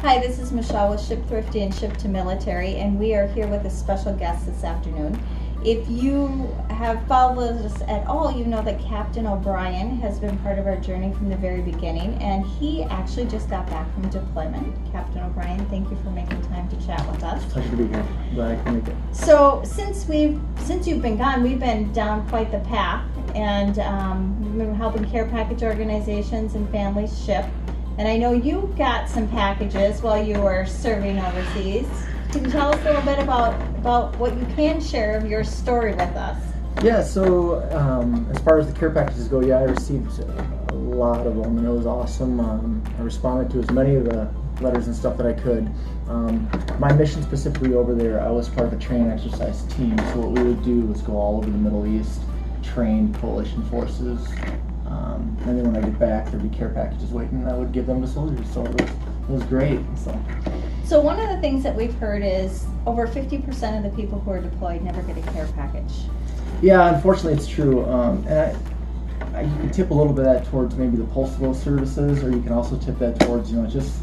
Hi, this is Michelle with Ship Thrifty and Ship to Military, and we are here with a special guest this afternoon. If you have followed us at all, you know that Captain O'Brien has been part of our journey from the very beginning, and he actually just got back from deployment. Captain O'Brien, thank you for making time to chat with us. It's a pleasure to be here. Glad I can make it. So since you've been gone, we've been down quite the path, and we've been helping care package organizations and families ship. And I know you got some packages while you were serving overseas. Can you tell us a little bit about what you can share of your story with us? Yeah, so as far as the care packages go, I received a lot of them, and it was awesome. I responded to as many of the letters and stuff that I could. My mission specifically over there, I was part of a train exercise team, so what we would do was go all over the Middle East, train coalition forces, and then when I get back, there'd be care packages waiting, and I would give them to soldiers, so it was great. So one of the things that we've heard is over 50% of the people who are deployed never get a care package. Yeah, unfortunately it's true. And you can tip a little bit of that towards maybe the postal services, or you can also tip that towards, just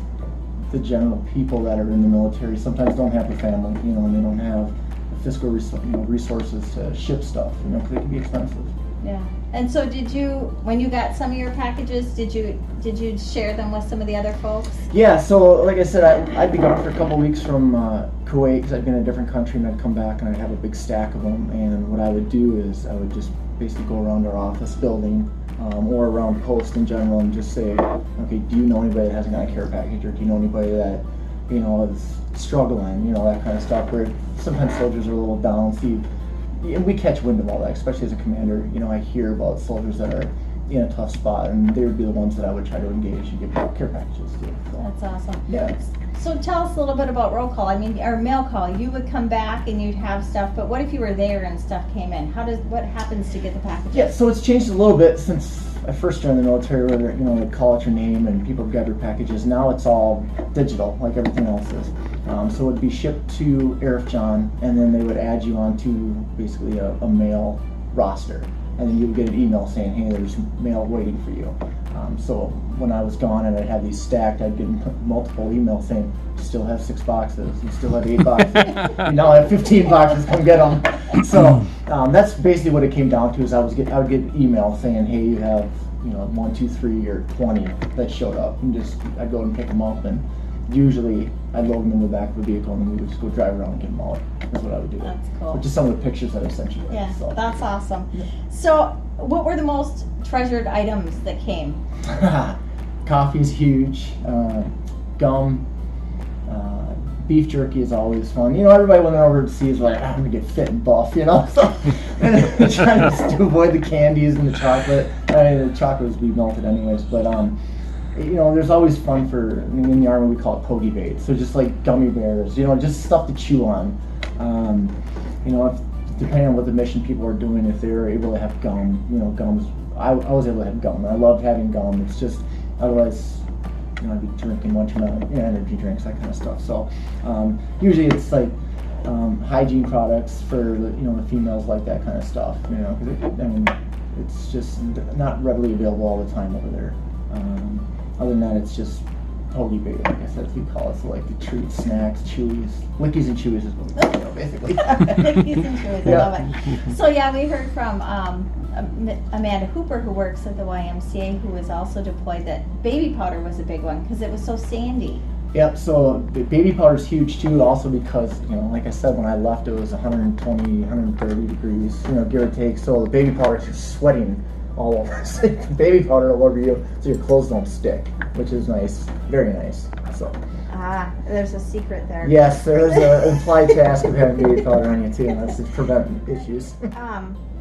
the general people that are in the military. Sometimes don't have a family, and they don't have the fiscal resources to ship stuff, because it can be expensive. Yeah. And so when you got some of your packages, did you share them with some of the other folks? Yeah, so like I said, I'd be gone for a couple weeks from Kuwait, because I'd been in a different country, and I'd come back and I'd have a big stack of them. And what I would do is I would just basically go around our office building or around post in general and just say, okay, do you know anybody that hasn't got a care package, or do you know anybody that is struggling, that kind of stuff, where sometimes soldiers are a little down. And we catch wind of all that, especially as a commander. I hear about soldiers that are in a tough spot, and they would be the ones that I would try to engage and give care packages to. So. That's awesome. Yeah. So tell us a little bit about roll call. Or mail call. You would come back and you'd have stuff, but what if you were there and stuff came in? What happens to get the packages? Yeah, so it's changed a little bit since I first joined the military, where they'd call out your name and people would grab your packages. Now it's all digital, like everything else is. So it would be shipped to Arif John, and then they would add you onto basically a mail roster. And then you would get an email saying, hey, there's mail waiting for you. So when I was gone and I'd have these stacked, I'd get multiple emails saying, you still have 6 boxes, you still have 8 boxes, you now have 15 boxes, come get them. So that's basically what it came down to, is I would get email saying, hey, you have 1, 2, 3, or 20 that showed up, and I'd go and pick them up, and usually I'd load them in the back of the vehicle, and we would just go drive around and get them out. That's what I would do. That's cool. Which is some of the pictures that I sent you. Yeah, so. That's awesome. Yeah. So what were the most treasured items that came? Coffee's huge. Gum. Beef jerky is always fun. Everybody when they're overseas is like, I'm gonna get fit and buff, So and trying to avoid the candies and the chocolate. The chocolate would be melted anyways, but there's always fun in the Army we call it pokey bait. So just like gummy bears, just stuff to chew on. Depending on what the mission people are doing, if they're able to have gum, gums. I was able to have gum. I loved having gum. It's just, otherwise, I'd be drinking much more energy drinks, that kind of stuff. So usually it's like hygiene products for the females, like that kind of stuff. Because it's just not readily available all the time over there. Other than that, it's just pokey bait, like I said, as we call it. So like the treats, snacks, chewies, lickies and chewies is what we call it, basically. Lickies and chewies, I love it. So we heard from Amanda Hooper, who works at the YMCA, who was also deployed, that baby powder was a big one because it was so sandy. Yep, so the baby powder is huge too, also because, like I said, when I left it was 120, 130 degrees, give or take. So the baby powder is just sweating all over. So baby powder all over you, so your clothes don't stick, which is nice, very nice. So. There's a secret there. Yes, there is an implied task of having baby powder on you too, and that's to prevent issues.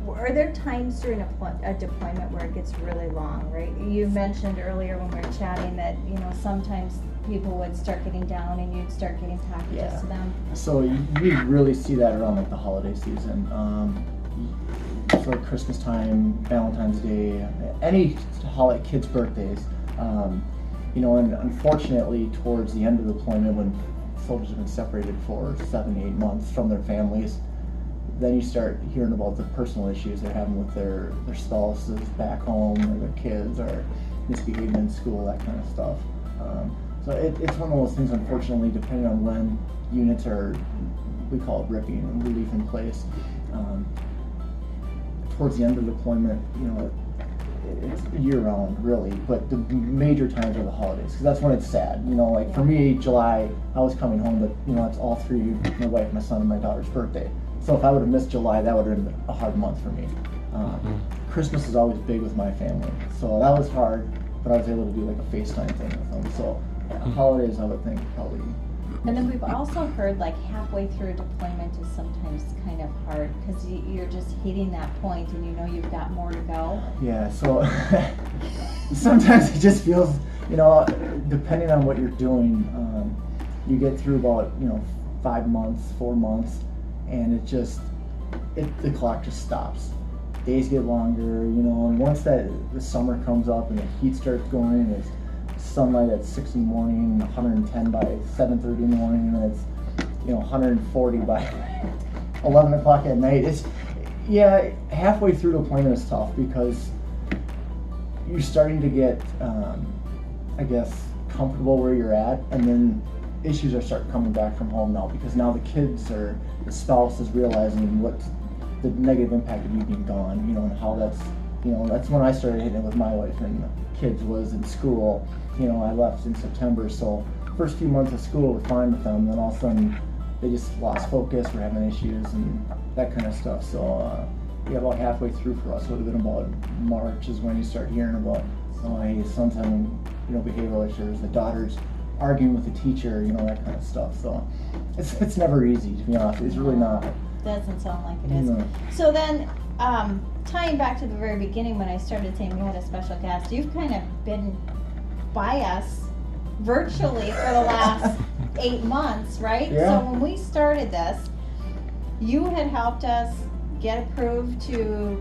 Are there times during a deployment where it gets really long, right? You mentioned earlier when we were chatting that, sometimes people would start getting down and you'd start getting packages to them. So you really see that around like the holiday season. So like Christmas time, Valentine's Day, any holiday, kids' birthdays. And unfortunately towards the end of the deployment, when soldiers have been separated for 7, 8 months from their families, then you start hearing about the personal issues they're having with their spouses back home, or their kids, or misbehaving in school, that kind of stuff. So it's one of those things, unfortunately, depending on when units are, we call it ripping and relief in place. Towards the end of deployment, it's year round really, but the major times are the holidays, because that's when it's sad. Like for me, July, I was coming home, but it's all three, my wife, my son, and my daughter's birthday. So if I would have missed July, that would have been a hard month for me. Christmas is always big with my family, so that was hard, but I was able to do like a FaceTime thing with them. So holidays, I would think probably. And then we've also heard like halfway through a deployment is sometimes kind of hard because you're just hitting that point and you've got more to go. Yeah, so sometimes it just feels, depending on what you're doing, you get through about 5 months, 4 months, and the clock just stops. Days get longer, and once the summer comes up and the heat starts going, and it's sunlight at 6 in the morning, 110 by 7:30 in the morning, and it's 140 by 11 o'clock at night. Halfway through deployment is tough because you're starting to get, comfortable where you're at, and then issues are starting coming back from home now, because now the kids or the spouse is realizing what the negative impact of you being gone, and how that's when I started hitting it with my wife and kids was in school. I left in September, so first few months of school were fine with them, then all of a sudden they just lost focus, were having issues and that kind of stuff. So about halfway through for us would have been about March is when you start hearing about, hey, son's having behavioral issues, the daughter's arguing with the teacher, that kind of stuff. So it's never easy, to be honest. It's really not. Doesn't sound like it is. No. So then, tying back to the very beginning when I started saying we had a special guest, you've kind of been by us virtually for the last 8 months, right? Yeah. So when we started this, you had helped us get approved to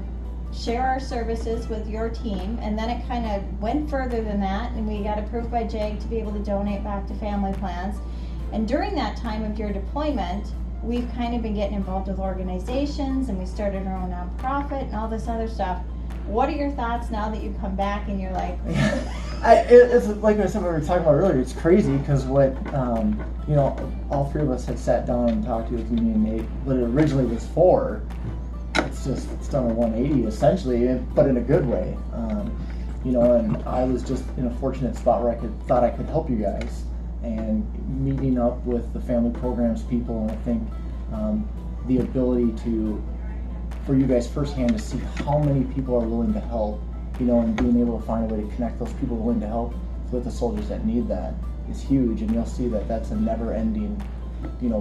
share our services with your team, and then it kind of went further than that, and we got approved by JAG to be able to donate back to family plans. And during that time of your deployment, we've kind of been getting involved with organizations, and we started our own nonprofit and all this other stuff. What are your thoughts now that you come back and you're like... It's like I said, we were talking about earlier, it's crazy because what, all three of us had sat down and talked to with me and Nate, what it originally was for, it's done a 180 essentially, but in a good way. And I was just in a fortunate spot where I thought I could help you guys, and meeting up with the family programs people, and I think the ability for you guys firsthand to see how many people are willing to help, and being able to find a way to connect those people willing to help with the soldiers that need that is huge. And you'll see that that's a never-ending,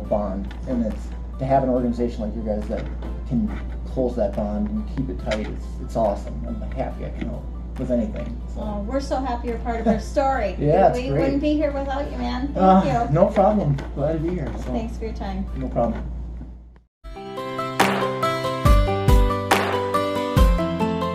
bond. And it's to have an organization like you guys that can close that bond and keep it tight. It's awesome. I'm happy I can help with anything. So. Oh, we're so happy you're part of our story. Yeah, it's we great. wouldn't be here without you, man. Thank you. No problem. Glad to be here. So. Thanks for your time. No problem.